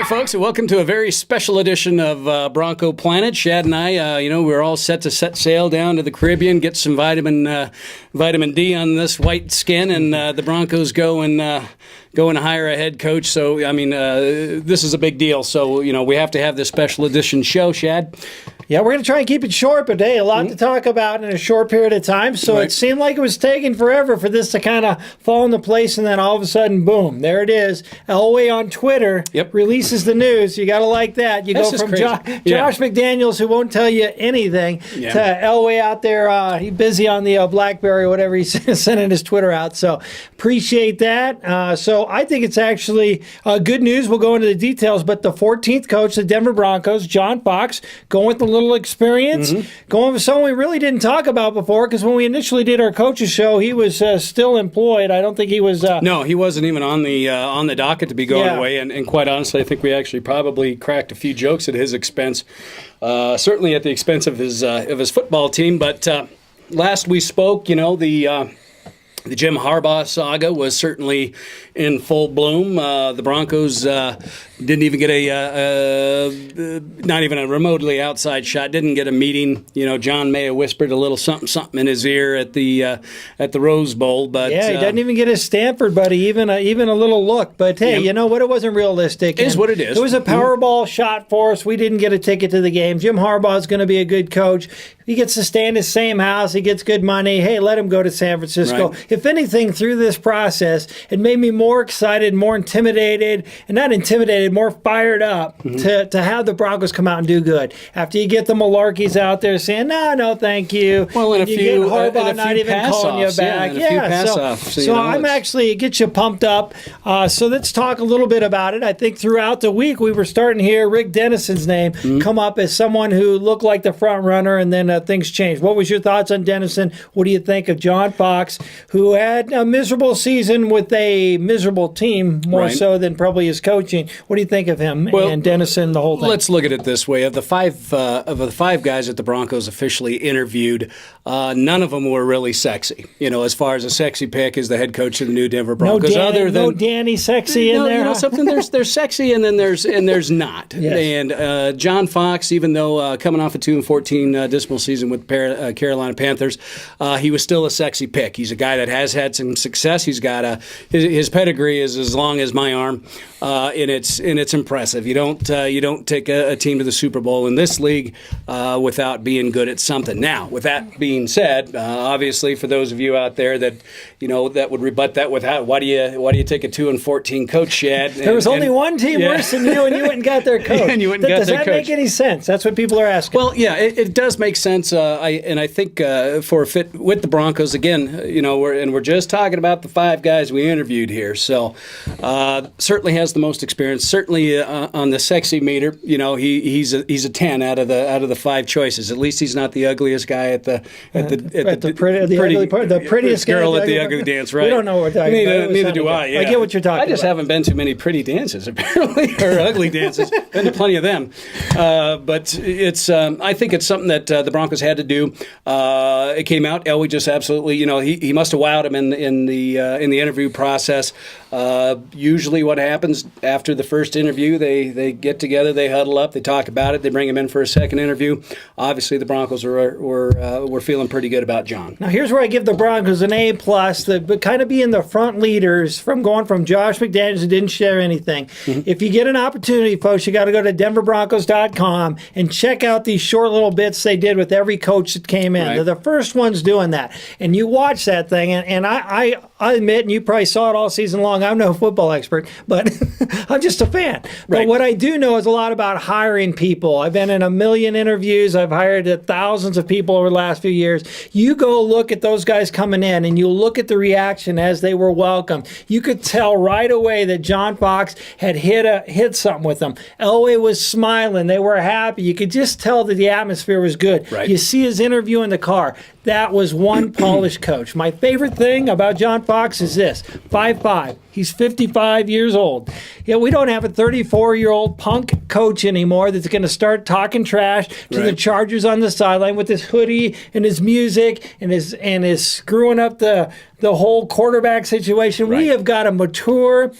folks, and welcome to a very special edition of Bronco Planet. Shad and I, we're all set to set sail down to the Caribbean, get some vitamin D on this white skin, and the Broncos go and hire a head coach. So, this is a big deal. So, we have to have this special edition show, Shad. Yeah, we're going to try and keep it short, but hey, a lot to talk about in a short period of time. So It seemed like it was taking forever for this to kind of fall into place, and then all of a sudden, boom, there it is. Elway on Twitter releases the news. You got to like that. You go from Josh McDaniels, who won't tell you anything, to Elway out there. He's busy on the BlackBerry or whatever he's sending his Twitter out. So appreciate that. So I think it's actually good news. We'll go into the details, but the 14th coach, the Denver Broncos, John Fox, going with the little experience, going with someone we really didn't talk about before, because when we initially did our coaches show, he was still employed. I don't think he was. No, he wasn't even on the docket to be going away. And quite honestly, I think we actually probably cracked a few jokes at his expense, certainly at the expense of his football team. But last we spoke, the Jim Harbaugh saga was certainly in full bloom. The Broncos didn't even get not even a remotely outside shot. Didn't get a meeting. John Mayer whispered a little something in his ear at the Rose Bowl. But he doesn't even get his Stanford buddy even a little look. But hey, you know what? It wasn't realistic. It is what it is. It was a Powerball shot for us. We didn't get a ticket to the game. Jim Harbaugh is going to be a good coach. He gets to stay in his same house. He gets good money. Hey, let him go to San Francisco. Right. If anything, through this process, it made me more excited, more intimidated, and not intimidated, more fired up to have the Broncos come out and do good. After you get the malarkeys out there saying, no, thank you. Well, and you get Harbaugh not even calling you back. So I'm actually, it gets you pumped up. So let's talk a little bit about it. I think throughout the week, we were starting to hear Rick Dennison's name come up as someone who looked like the front runner, and then things changed. What was your thoughts on Dennison? What do you think of John Fox, who had a miserable season with a miserable team, more so than probably his coaching? What do you think of him and Dennison, the whole thing? Let's look at it this way. Of the five guys that the Broncos officially interviewed, none of them were really sexy. As far as a sexy pick is the head coach of the new Denver Broncos. No Danny sexy in there. Something there's sexy and then there's not. Yes. And John Fox, even though coming off a 2-14 dismal season with Carolina Panthers, he was still a sexy pick. He's a guy that has had some success. He's got his pedigree is as long as my arm, and it's impressive. You don't take a team to the Super Bowl in this league without being good at something. Now, with that being said, obviously for those of you out there that that would rebut that with why do you take a 2-14 coach, Shad? There was only one team worse than you, and you went and got their coach. Does that make any sense? That's what people are asking. Well, yeah, it does make sense. I think for a fit with the Broncos again, we're just talking about the five guys we interviewed here. So certainly has the most experience. Certainly on the sexy meter, he's a 10 out of the five choices. At least he's not the ugliest guy at the prettiest girl at the ugly dance. Right? We don't know what we're talking about. Neither do I. Yeah. I get what you're talking about. I just haven't been to many pretty dances apparently, or ugly dances. Been to plenty of them. But it's I think it's something that the Broncos had to do. It came out. Elway just absolutely, he must have wowed him in the interview process. Usually, what happens after the first interview, they get together, they huddle up, they talk about it, they bring him in for a second interview. Obviously, the Broncos were feeling pretty good about John. Now, here's where I give the Broncos an A+, but kind of being the front leaders from going from Josh McDaniels, who didn't share anything. If you get an opportunity, folks, you got to go to denverbroncos.com and check out these short little bits they did with every coach that came in. They're the first ones doing that. And you watch that thing, and I admit, and you probably saw it all season long, I'm no football expert, but I'm just a fan. But what I do know is a lot about hiring people. I've been in a million interviews. I've hired thousands of people over the last few years. You go look at those guys coming in, and you look at the reaction as they were welcomed. You could tell right away that John Fox had hit something with them. Elway was smiling. They were happy. You could just tell that the atmosphere was good. Right. You see his interview in the car. That was one polished coach. My favorite thing about John Fox is this: 5'5". He's 55 years old. Yeah, we don't have a 34-year-old punk coach anymore that's going to start talking trash to the Chargers on the sideline with his hoodie and his music and his screwing up the whole quarterback situation. We have got a mature,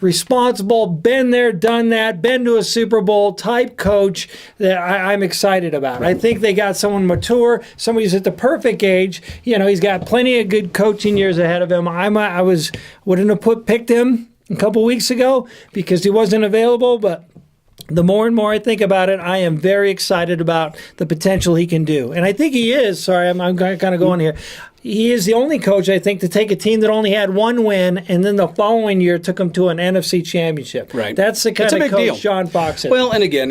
responsible, been there, done that, been to a Super Bowl type coach that I'm excited about. I think they got someone mature, somebody who's at the perfect age. He's got plenty of good coaching years ahead of him. Wouldn't have picked him a couple weeks ago because he wasn't available, but the more and more I think about it, I am very excited about the potential he can do. And I think he is. Sorry, I'm kind of going here. He is the only coach, I think, to take a team that only had one win and then the following year took them to an NFC championship. Right. That's the kind of coach deal. John Fox is. Well, and again,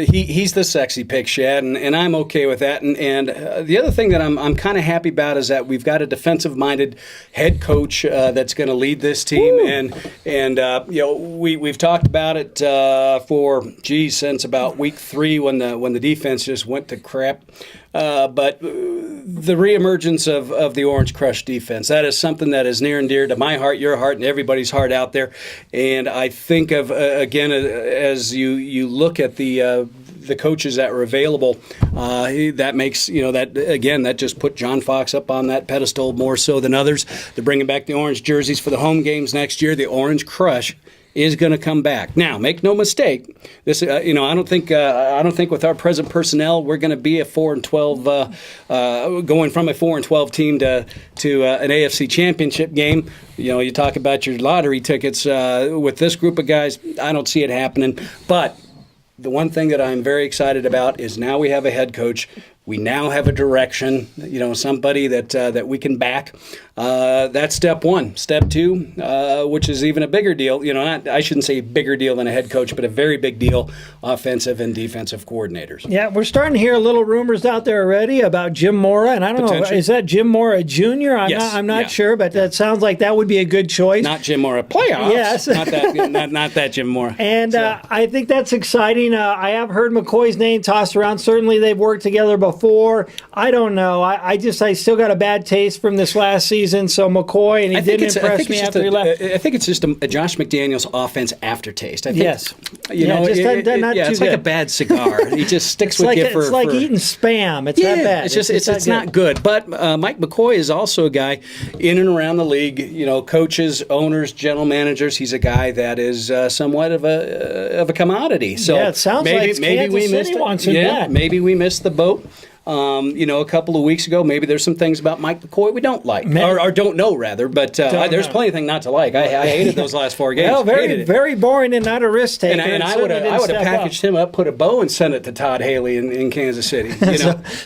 he's the sexy pick, Shad, and I'm okay with that. And the other thing that I'm kind of happy about is that we've got a defensive-minded head coach that's going to lead this team. Woo. And we've talked about it since about week 3 when the defense just went to crap. But the reemergence of the Orange Crush defense, that is something that is near and dear to my heart, your heart, and everybody's heart out there. And I think of, again, as you look at the coaches that were available, that makes, that just put John Fox up on that pedestal more so than others. They're bringing back the orange jerseys for the home games next year. The Orange Crush is going to come back. Now, make no mistake. This, I don't think with our present personnel we're going to be a 4-12, going from a 4-12 team to an AFC Championship game. You talk about your lottery tickets with this group of guys. I don't see it happening. But the one thing that I'm very excited about is now we have a head coach. We now have a direction, somebody that we can back. That's step 1. Step 2, which is even a bigger deal, I shouldn't say bigger deal than a head coach, but a very big deal, offensive and defensive coordinators. Yeah, we're starting to hear little rumors out there already about Jim Mora, and I don't know, is that Jim Mora Jr.? I'm not sure, but that sounds like that would be a good choice. Not Jim Mora playoffs. Yes. not that Jim Mora. And I think that's exciting. I have heard McCoy's name tossed around. Certainly they've worked together before. I don't know. I still got a bad taste from this last season. So McCoy, and he didn't impress me after he left. I think it's just a Josh McDaniels offense aftertaste. I think, yes. It's like a bad cigar. He just sticks with you for. It's like eating Spam. It's that bad. It's not good. But Mike McCoy is also a guy in and around the league. Coaches, owners, general managers. He a guy that is somewhat of a commodity. So it sounds maybe we missed it. Maybe we missed the boat. A couple of weeks ago, maybe there's some things about Mike McCoy we don't like, or don't know, rather. But there's plenty of things not to like. I hated those last 4 games. Well, very boring and not a risk taker. And I would have packaged him up, put a bow, and sent it to Todd Haley in Kansas City.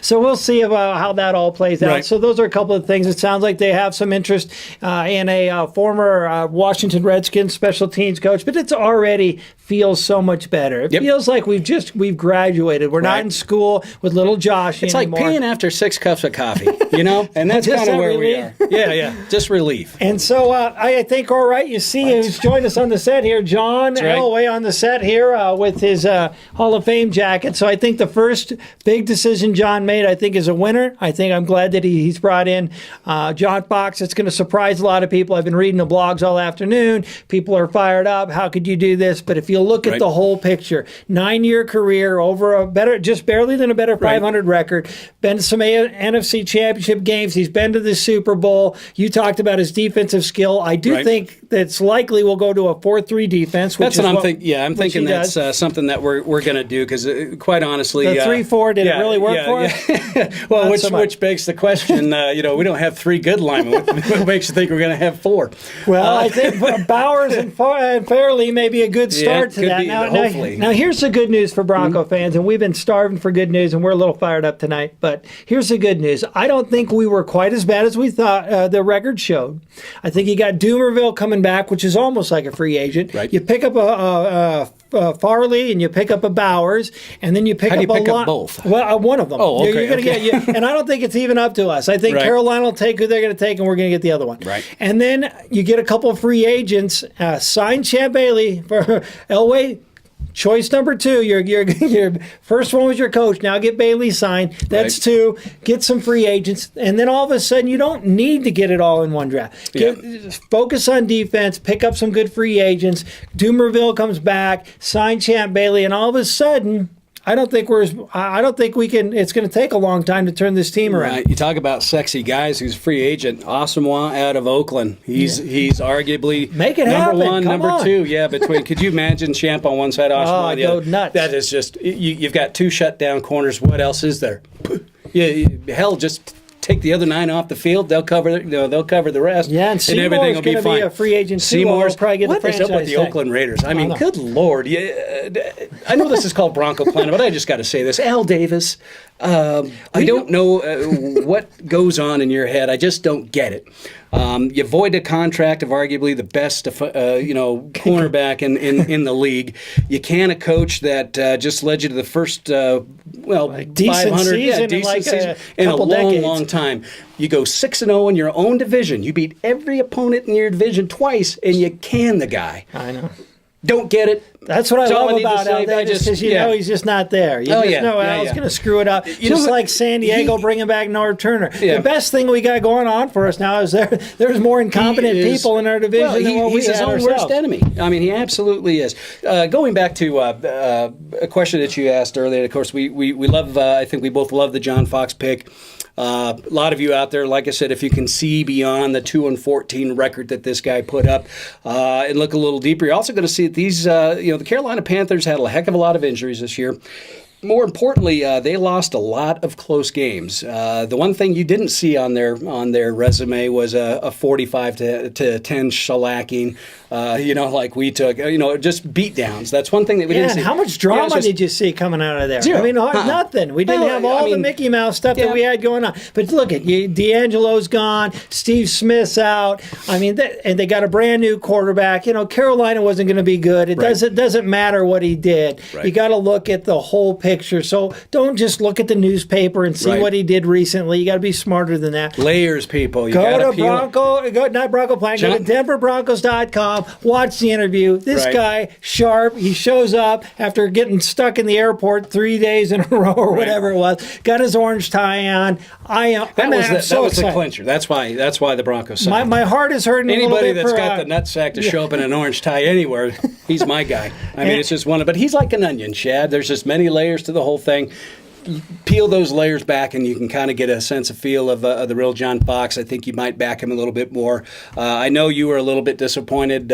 So we'll see about how that all plays out. Right. So those are a couple of things. It sounds like they have some interest in a former Washington Redskins special teams coach, but it's already feels so much better. It feels like we've graduated. We're not in school with little Josh. It's like peeing after 6 cups of coffee, and that's kind of where we are. Yeah, just relief. And so I think, all right, you see who's joined us on the set here, John Elway on the set here with his Hall of Fame jacket. So I think the first big decision John made, I think, is a winner. I'm glad that he's brought in John Fox. It's going to surprise a lot of people. I've been reading the blogs all afternoon. People are fired up. How could you do this? But if you look at the whole picture, 9-year career, over just barely than a better 500 record, been to some NFC Championship games. He's been to the Super Bowl. You talked about his defensive skill. I do think that's likely we'll go to a 4-3 defense. That's what I'm thinking. Yeah, I'm thinking that's something that we're going to do because, quite honestly, the 3-4 did it really work for him? Well, which begs the question. We don't have 3 good linemen. What makes you think we're going to have 4? Well, I think Bowers and Fairley may be a good start to that. Hopefully. Now, here's the good news for Bronco fans, and we've been starving for good news, and we're a little fired up tonight. But here's the good news. I don't think we were quite as bad as we thought the record showed. I think you got Doomerville coming back, which is almost like a free agent. Right. You pick up a Farley and you pick up a Bowers, and then you pick up both? Well, one of them. Oh, okay. You're going to get, and I don't think it's even up to us. I think Carolina will take who they're going to take, and we're going to get the other one. Right. And then you get a couple of free agents. Sign Champ Bailey for Elway. Choice number 2, your first one was your coach. Now get Bailey signed. That's 2. Get some free agents, and then all of a sudden you don't need to get it all in one draft. Focus on defense. Pick up some good free agents. Doomerville comes back. Sign Champ Bailey, and all of a sudden I don't think we can. It's going to take a long time to turn this team around. Right. You talk about sexy guys. Who's a free agent? Asamoah out of Oakland. He's arguably Make it number happen. one, Come number on. two. Yeah, between. Could you imagine Champ on one side, Asamoah on the go other? nuts. That is just. You've got two shutdown corners. What else is there? Yeah, hell, just take the other 9 off the field. They'll cover. They'll cover the rest. Yeah, and Seymour's everything will be going to fine. be a free agent. Seymour's probably get what the is franchise up with the tag. Oakland Raiders? I mean, know. good Lord. I know this is called Bronco Planet, but I just got to say this. Al Davis, I don't know what goes on in your head. I just don't get it. You void a contract of arguably the best, cornerback in the league. You can a coach that just led you to the first, decent 500, season decent in season in a couple long, decades. long time. You go 6-0 in your own division. You beat every opponent in your division twice, and you can the guy. I know. Don't get it. That's what I That's all love need to about say. Al Davis, because you know he's just not there. You just know Al's going to screw it up. Just like San Diego bringing back Norv Turner. Yeah. The best thing we got going on for us now is there's more incompetent people in our division than what we he's had his own ourselves. worst enemy. I mean, he absolutely is. Going back to a question that you asked earlier, of course, we love, I think we both love the John Fox pick. A lot of you out there, like I said, if you can see beyond the 2-14 record that this guy put up and look a little deeper, you're also going to see that these, the Carolina Panthers had a heck of a lot of injuries this year. More importantly, they lost a lot of close games. The one thing you didn't see on their resume was a 45 to 10 shellacking. Like we took. Just beatdowns. That's one thing that we didn't see. And how much drama did you see coming out of there? Zero. I mean, nothing. We didn't have all the Mickey Mouse stuff that we had going on. But look at you, D'Angelo's gone. Steve Smith's out. I mean, and they got a brand new quarterback. Carolina wasn't going to be good. It doesn't matter what he did. Right. You got to look at the whole picture. So don't just look at the newspaper and see what he did recently. You got to be smarter than that. Layers, people. You Go gotta to peel. Bronco Planet. Go to DenverBroncos.com. Watch the interview. This guy, sharp. He shows up after getting stuck in the airport 3 days in a row or whatever it was. Got his orange tie on. That was the clincher. That's why the Broncos signed. My heart is hurting. Anybody a little that's bit got the nutsack to show up in an orange tie anywhere, he's my guy. I mean, it's just one of. But he's like an onion, Shad. There's just many layers to the whole thing. Peel those layers back, and you can kind of get a sense of feel of the real John Fox. I think you might back him a little bit more. I know you were a little bit disappointed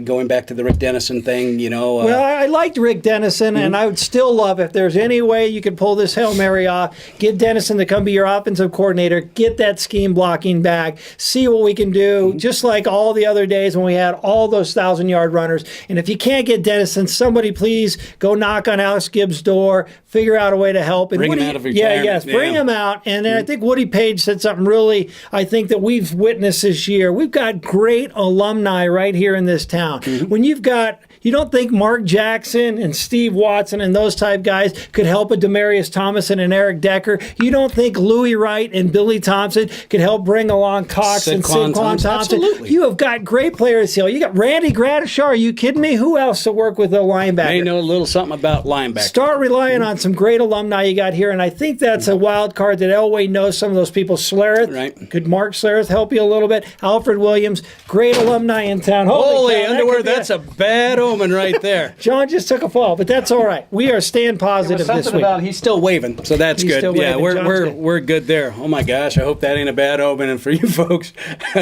going back to the Rick Dennison thing. Well, I liked Rick Dennison, and I would still love if there's any way you could pull this Hail Mary off. Get Dennison to come be your offensive coordinator. Get that scheme blocking back. See what we can do. Just like all the other days when we had all those 1,000-yard runners. And if you can't get Dennison, somebody please go knock on Alex Gibbs' door. Figure out a way to help. Bring him out of retirement. Bring him out. And then I think Woody Page said something really, I think that we've witnessed this year. We've got great alumni right here in this town. When you don't think Mark Jackson and Steve Watson and those type guys could help a Demaryius Thomas and an Eric Decker? You don't think Louis Wright and Billy Thompson could help bring along Cox and Saquon Thompson? Absolutely. You have got great players here. You got Randy Gradishar. Are you kidding me? Who else to work with a linebacker? They know a little something about linebacker. Start relying on some great alumni you got here, and I think that's a wild card that Elway knows some of those people. Schlereth, right? Could Mark Schlereth help you a little bit? Alfred Williams, great alumni in town. Holy cow, underwear, that's a bad omen right there. John just took a fall, but that's all right. We are staying positive this week. He's still waving, so that's He's good. still Yeah, waving. we're good there. Oh my gosh, I hope that ain't a bad omen and for you folks.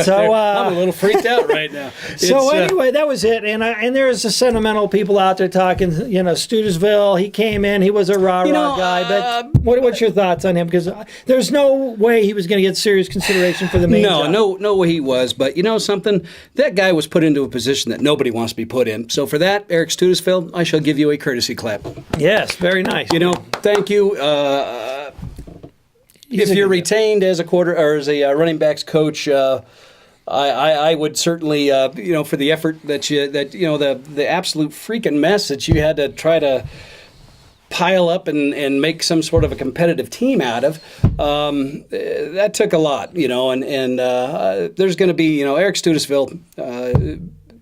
So I'm a little freaked out right now. Anyway, that was it, and there's the sentimental people out there talking. Studesville, he came in, he was a rah-rah guy, but what's your thoughts on him? Because there's no way he was going to get serious consideration for the main job. No way he was. But you know something? That guy was put into a position that nobody wants to be put in. So for that, Eric Studesville, I shall give you a courtesy clap. Yes, very nice. Thank you. If you're retained as a as a running backs coach, I would certainly, for the effort the absolute freaking mess that you had to try to pile up and make some sort of a competitive team out of, that took a lot, and there's going to be, Eric Studesville,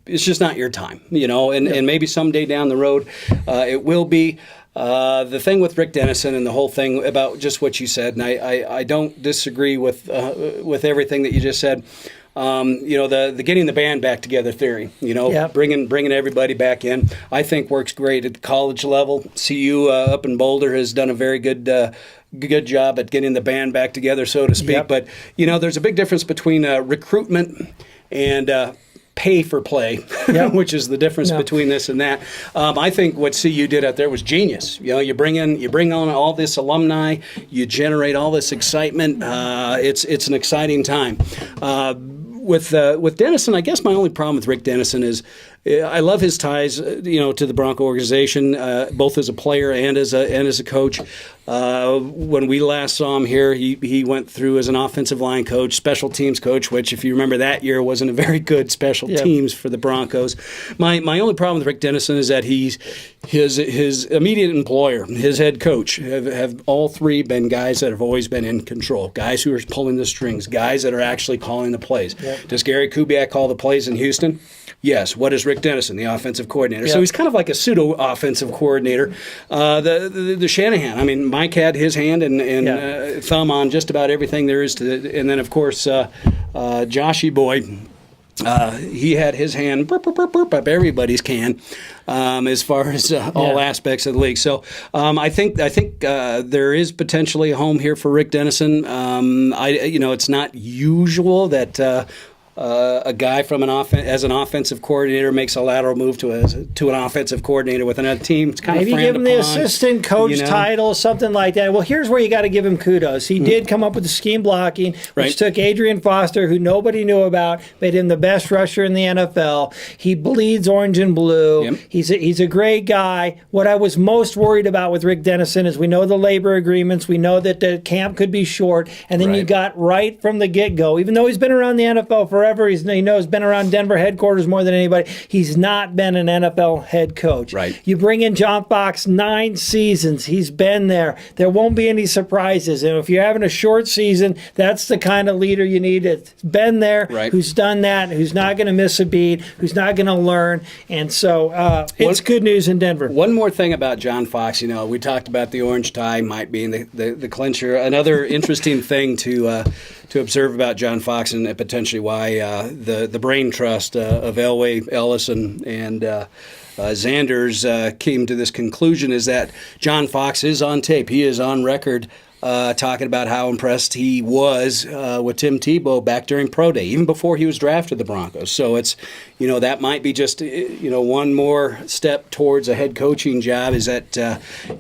it's just not your time, and maybe someday down the road it will be. The thing with Rick Dennison and the whole thing about just what you said, and I don't disagree with everything that you just said. the getting the band back together theory, bringing everybody back in, I think works great at the college level. CU up in Boulder has done a very good job at getting the band back together, so to speak. Yep. But, there's a big difference between recruitment and pay for play, which is the difference between this and that. I think what CU did out there was genius. You bring on all this alumni, you generate all this excitement. It's an exciting time. With Dennison, I guess my only problem with Rick Dennison is I love his ties, to the Bronco organization, both as a player and as a coach. When we last saw him here, he went through as an offensive line coach, special teams coach, which, if you remember that year, wasn't a very good special teams for the Broncos. My only problem with Rick Dennison is that his immediate employer, his head coach, have all three been guys that have always been in control, guys who are pulling the strings, guys that are actually calling the plays. Yep. Does Gary Kubiak call the plays in Houston? Yes. What is Rick Dennison, the offensive coordinator? Yep. So he's kind of like a pseudo-offensive coordinator. The Shanahan, I mean, Mike had his hand and thumb on just about everything there is to it. And then, of course, Joshy Boy, he had his hand up everybody's can as far as all aspects of the league. So I think there is potentially a home here for Rick Dennison. It's not usual that a guy from as an offensive coordinator makes a lateral move to an offensive coordinator with another team. It's kind of maybe give him the assistant coach title, something like that. Well, here's where you got to give him kudos. He did come up with the scheme blocking, which took Adrian Foster, who nobody knew about, made him the best rusher in the NFL. He bleeds orange and blue. Yep. He's a great guy. What I was most worried about with Rick Dennison is we know the labor agreements. We know that the camp could be short, and then you got right from the get-go. Even though he's been around the NFL forever, he's been around Denver headquarters more than anybody. He's not been an NFL head coach. Right. You bring in John Fox, 9 seasons. He's been there. There won't be any surprises. And if you're having a short season, that's the kind of leader you need. It's been there, who's done that, who's not going to miss a beat, who's not going to learn. And so it's good news in Denver. One more thing about John Fox. We talked about the orange tie might be the clincher. Another interesting thing to observe about John Fox and potentially why the brain trust of Elway, Ellison, and Xanders came to this conclusion is that John Fox is on tape. He is on record talking about how impressed he was with Tim Tebow back during Pro Day, even before he was drafted the Broncos. So it's, that might be just, one more step towards a head coaching job is that,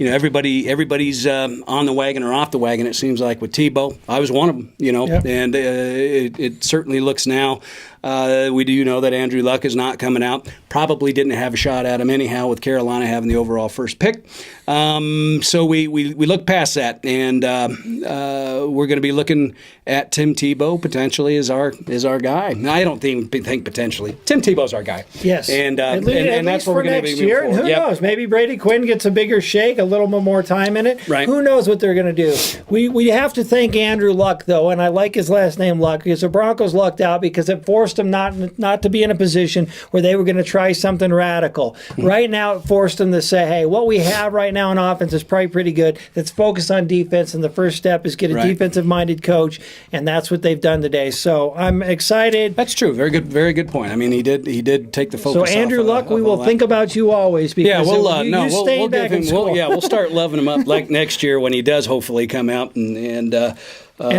everybody's on the wagon or off the wagon, it seems like, with Tebow. I was one of them, and it certainly looks now. We do know that Andrew Luck is not coming out. Probably didn't have a shot at him anyhow with Carolina having the overall first pick. So we look past that, and we're going to be looking at Tim Tebow potentially as our guy. I don't think potentially. Tim Tebow's our guy. Yes, and that's what we're going to be year. And who knows? Maybe Brady Quinn gets a bigger shake, a little bit more time in it. Right. Who knows what they're going to do? We have to thank Andrew Luck though, and I like his last name Luck because the Broncos lucked out because it forced them not to be in a position where they were going to try something radical. Right now, it forced them to say, hey, what we have right now in offense is probably pretty good. Let's focus on defense, and the first step is get a defensive-minded coach, and that's what they've done today. So I'm excited. That's true. Very good point. I mean, he did take the focus. So Andrew Luck, we will think about you always because we'll give him. We'll start loving him up like next year when he does hopefully come out and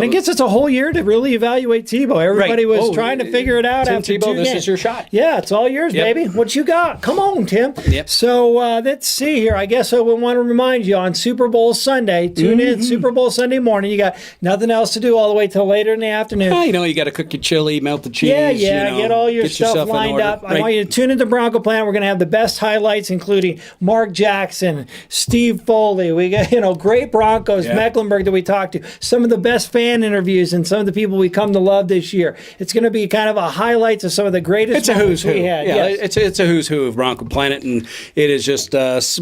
it gets us a whole year to really evaluate Tebow. Everybody was trying to figure it out. Tim after Tebow, this is your shot. Yeah, it's all yours, baby. What you got? Come on, Tim. Yep. So let's see here. I guess I would want to remind you on Super Bowl Sunday, tune in Super Bowl Sunday morning. You got nothing else to do all the way till later in the afternoon. You got to cook your chili, melt the cheese. Get all your stuff lined up. I want you to tune into Bronco Planet. We're going to have the best highlights, including Mark Jackson, Steve Foley. We got great Broncos, Mecklenburg that we talked to. Some of the best fan interviews and some of the people we come to love this year. It's going to be kind of a highlights of some of the greatest. It's a who's who. Yeah, it's a who's who of Bronco Planet, and it has just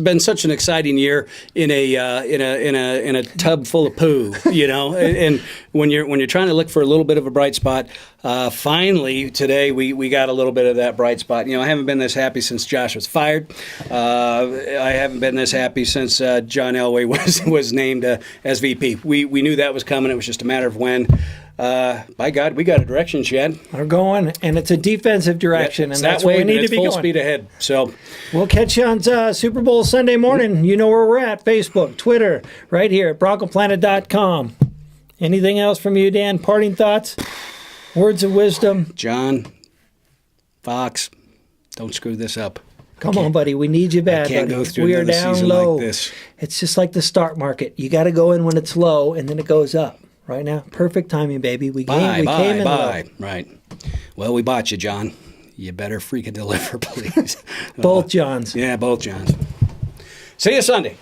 been such an exciting year in a tub full of poo. And when you're trying to look for a little bit of a bright spot, finally today we got a little bit of that bright spot. I haven't been this happy since Josh was fired. I haven't been this happy since John Elway was named as VP. We knew that was coming. It was just a matter of when. by God, we got a direction, Chad. We're going, and it's a defensive direction, and that's where we need to be full going. Speed ahead. So we'll catch you on Super Bowl Sunday morning. You know where we're at: Facebook, Twitter, right here at broncoplanet.com. Anything else from you, Dan? Parting thoughts, words of wisdom. John, Fox, don't screw this up. Come on, buddy. We need you bad, I can't buddy. go through we are another down season low. like this. It's just like the stock market. You got to go in when it's low, and then it goes up. Right now, perfect timing, baby. We came in low. Right. Well, we bought you, John. You better freaking deliver, please. Both Johns. Yeah, both Johns. See you Sunday.